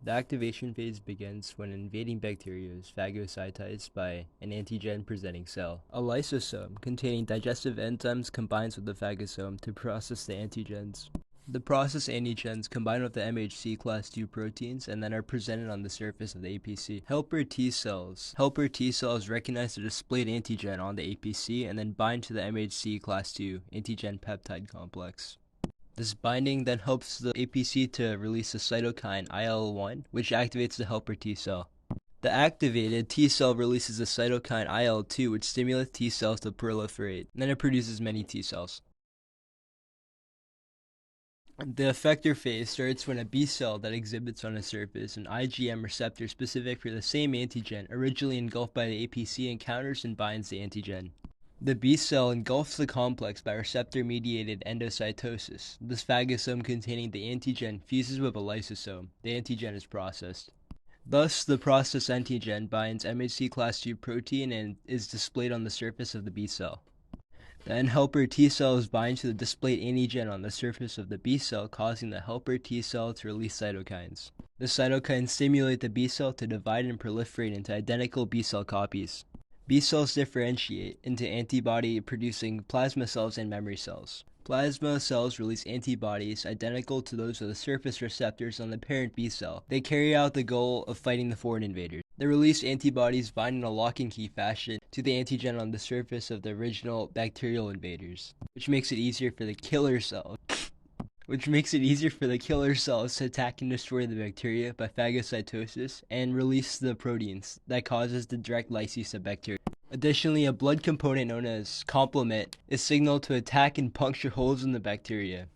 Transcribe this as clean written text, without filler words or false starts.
The activation phase begins when an invading bacteria is phagocytized by an antigen-presenting cell. A lysosome containing digestive enzymes combines with the phagosome to process the antigens. The processed antigens combine with the MHC class II proteins and then are presented on the surface of the APC. Helper T cells recognize the displayed antigen on the APC and then bind to the MHC class II antigen peptide complex. This binding then helps the APC to release the cytokine IL-1, which activates the helper T cell. The activated T cell releases the cytokine IL-2, which stimulates T cells to proliferate, and then it produces many T cells. The effector phase starts when a B cell that exhibits on the surface an IgM receptor specific for the same antigen originally engulfed by the APC encounters and binds the antigen. The B cell engulfs the complex by receptor-mediated endocytosis. This phagosome containing the antigen fuses with a lysosome. The antigen is processed. Thus, the processed antigen binds MHC class II protein and is displayed on the surface of the B cell. Then helper T cells bind to the displayed antigen on the surface of the B cell, causing the helper T cell to release cytokines. The cytokines stimulate the B cell to divide and proliferate into identical B cell copies. B cells differentiate into antibody-producing plasma cells and memory cells. Plasma cells release antibodies identical to those of the surface receptors on the parent B cell. They carry out the goal of fighting the foreign invaders. The released antibodies bind in a lock and key fashion to the antigen on the surface of the original bacterial invaders, which makes it easier for the killer cells to attack and destroy the bacteria by phagocytosis and release the proteins that causes the direct lysis of bacteria. Additionally, a blood component known as complement is signaled to attack and puncture holes in the bacteria.